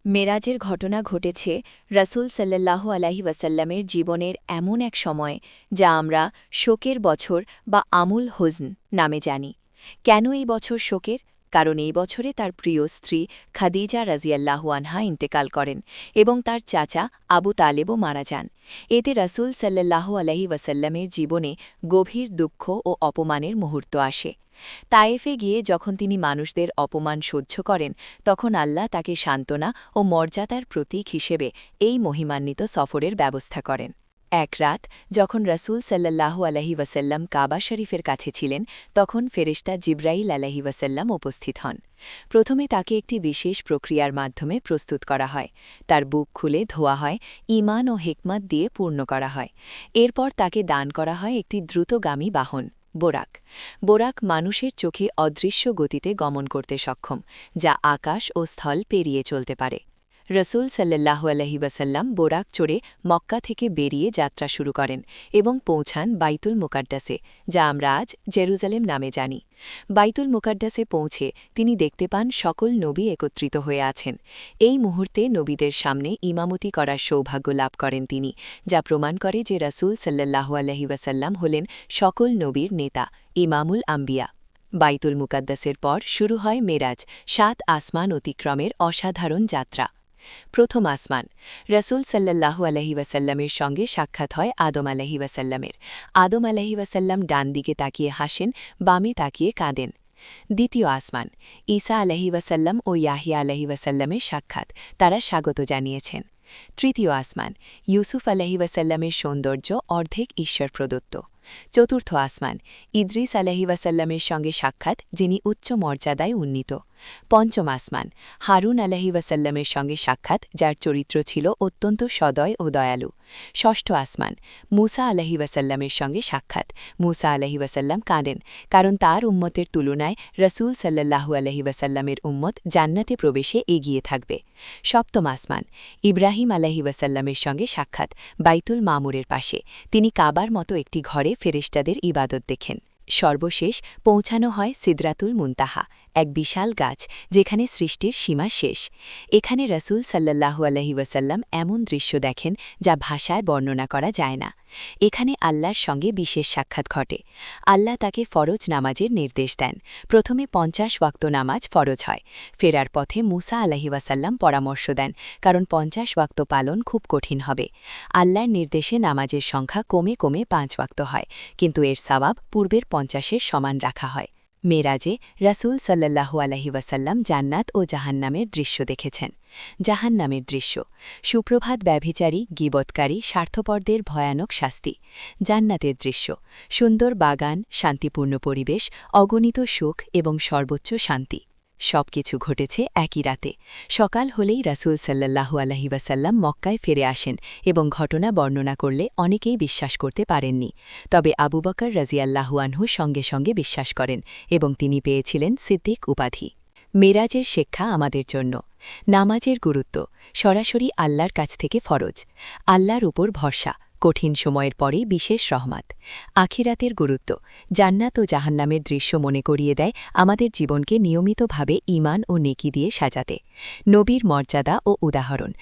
মেরাজের ঘটনা ঘটেছে রাসূল সাল্লাল্লাহু আলাইহি ওয়াসাল্লামের জীবনের এমন এক সময় যা আমরা শোকের বছর বা আমুল হুজন নামে জানি। কেন এই বছর শোকের? কারণ এই বছরে তার প্রিয় স্ত্রী খাদিজা রাজিয়াল্লাহু আনহা ইন্তেকাল করেন এবং তার চাচা আবু তালেবও মারা যান। এতে রাসূল সাল্লাল্লাহু আলাইহি ওয়াসাল্লামের জীবনে গভীর দুঃখ ও অপমানের মুহূর্ত আসে। তায়েফে গিয়ে যখন তিনি মানুষদের অপমান সহ্য করেন, তখন আল্লাহ তাকে সান্ত্বনা ও মর্যাদার প্রতীক হিসেবে এই মহিমান্বিত সফরের ব্যবস্থা করেন। এক রাত যখন রাসূল সাল্লাল্লাহু আলাইহি ওয়াসাল্লাম কাবা শরীফের কাছে ছিলেন, তখন ফেরেশতা জিবরাইল আলাইহি ওয়াসাল্লাম উপস্থিত হন। প্রথমে তাকে একটি বিশেষ প্রক্রিয়ার মাধ্যমে প্রস্তুত করা হয়। তার বুক খুলে ধোয়া হয়, ঈমান ও হিকমত দিয়ে পূর্ণ করা হয়। এরপর তাকে দান করা হয় একটি দ্রুতগামী বাহন, বোরাক। বোরাক মানুষের চোখে অদৃশ্য গতিতে গমন করতে সক্ষম, যা আকাশ ও স্থল পেরিয়ে চলতে পারে। রসুল সাল্লাল্লাহু আলাইহি ওয়াসাল্লাম বোরাক চড়ে মক্কা থেকে বেরিয়ে যাত্রা শুরু করেন এবং পৌঁছান বাইতুল মুকাদ্দাসে, যা আমরা আজ জেরুজালেম নামে জানি। বাইতুল মুকাদ্দাসে পৌঁছে তিনি দেখতে পান সকল নবী একত্রিত হয়ে আছেন। এই মুহূর্তে নবীদের সামনে ইমামতি করার সৌভাগ্য লাভ করেন তিনি, যা প্রমাণ করে যে রাসূল সাল্লাল্লাহু আলাইহি ওয়াসাল্লাম হলেন সকল নবীর নেতা, ইমামুল আম্বিয়া। বাইতুল মুকাদ্দাসের পর শুরু হয় মেরাজ, ৭ আসমান অতিক্রমের অসাধারণ যাত্রা। প্রথম আসমান, রাসূল সাল্লাল্লাহু আলাইহি ওয়াসাল্লামের সঙ্গে সাক্ষাৎ হয় আদম আলাইহি ওয়াসাল্লামের। আদম আলাইহি ওয়াসাল্লাম ডান দিকে তাকিয়ে হাসেন, বামে তাকিয়ে কাঁদেন। দ্বিতীয় আসমান, ঈসা আলাইহি ওয়াসাল্লাম ও ইয়াহিয়া আলাইহি ওয়াসাল্লামের সাক্ষাৎ, তারা স্বাগত জানিয়েছেন। তৃতীয় আসমান, ইউসুফ আলাইহি ওয়াসাল্লামের সৌন্দর্য অর্ধেক ঈশ্বর প্রদত্ত। চতুর্থ আসমান, ইদ্রিস আলাইহি ওয়াসাল্লামের সঙ্গে সাক্ষাৎ, যিনি উচ্চ মর্যাদায় উন্নীত। পঞ্চম আসমান, হারুন আলাইহি ওয়াসাল্লামের সঙ্গে সাক্ষাৎ, যার চরিত্র ছিল অত্যন্ত সদয় ও দয়ালু। ষষ্ঠ আসমান, মূসা আলাইহি ওয়াসাল্লামের সঙ্গে সাক্ষাৎ। মূসা আলাইহি ওয়াসাল্লাম কাঁদেন, কারণ তার উম্মতের তুলনায় রাসূল সাল্লাল্লাহু আলাইহি ওয়াসাল্লামের উম্মত জান্নাতে প্রবেশে এগিয়ে থাকবে। সপ্তম আসমান, ইব্রাহিম আলাইহি ওয়াসাল্লামের সঙ্গে সাক্ষাৎ, বাইতুল মামুরের পাশে। তিনি কাবার মতো একটি ঘরে ফেরেশতাদের ইবাদত দেখেন। সর্বশেষ পৌঁছানো হয় সিদরাতুল মুনতাহা, এক বিশাল গাছ যেখানে সৃষ্টির সীমা শেষ। এখানে রাসূল সাল্লাল্লাহু আলাইহি ওয়াসাল্লাম এমন দৃশ্য দেখেন যা ভাষায় বর্ণনা করা যায় না। এখানে আল্লাহর সঙ্গে বিশেষ সাক্ষাৎ ঘটে। আল্লাহ তাকে ফরজ নামাজের নির্দেশ দেন। প্রথমে ৫০ ওয়াক্ত নামাজ ফরজ হয়। ফেরার পথে মূসা আলাইহি ওয়াসাল্লাম পরামর্শ দেন, কারণ ৫০ ওয়াক্ত পালন খুব কঠিন হবে। আল্লাহর নির্দেশে নামাজের সংখ্যা কমে কমে ৫ ওয়াক্ত হয়, কিন্তু এর সওয়াব পূর্বের ৫০-এর সমান রাখা হয়। মেরাজে রাসূল সাল্লাল্লাহু আলাইহি ওয়াসাল্লাম জান্নাত ও জাহান্নামের দৃশ্য দেখেছেন। জাহান্নামের দৃশ্য, সুপ্রভাত ব্যভিচারী, গীবতকারী, স্বার্থপরদের ভয়ানক শাস্তি। জান্নাতের দৃশ্য, সুন্দর বাগান, শান্তিপূর্ণ পরিবেশ, অগণিত সুখ এবং সর্বোচ্চ শান্তি। সবকিছু ঘটেছে একই রাতে। সকাল হলেই রাসূল সাল্লাল্লাহু আলাইহি ওয়াসাল্লাম মক্কায় ফিরে আসেন এবং ঘটনা বর্ণনা করলে অনেকেই বিশ্বাস করতে পারেননি। তবে আবু বকর রাজিয়াল্লাহু আনহু সঙ্গে সঙ্গে বিশ্বাস করেন এবং তিনি পেয়েছিলেন সিদ্দিক উপাধি। মেরাজের শিক্ষা আমাদের জন্য। নামাজের গুরুত্ব, সরাসরি আল্লাহর কাছ থেকে ফরজ। আল্লাহর উপর ভরসা, কঠিন সময়ের পরে বিশেষ রহমত। আখিরাতের গুরুত্ব, জান্নাত ও জাহান্নামের দৃশ্য মনে করিয়ে দেয় আমাদের জীবনকে নিয়মিতভাবে ঈমান ও নেকি দিয়ে সাজাতে। নবীর মর্যাদা ও উদাহরণ,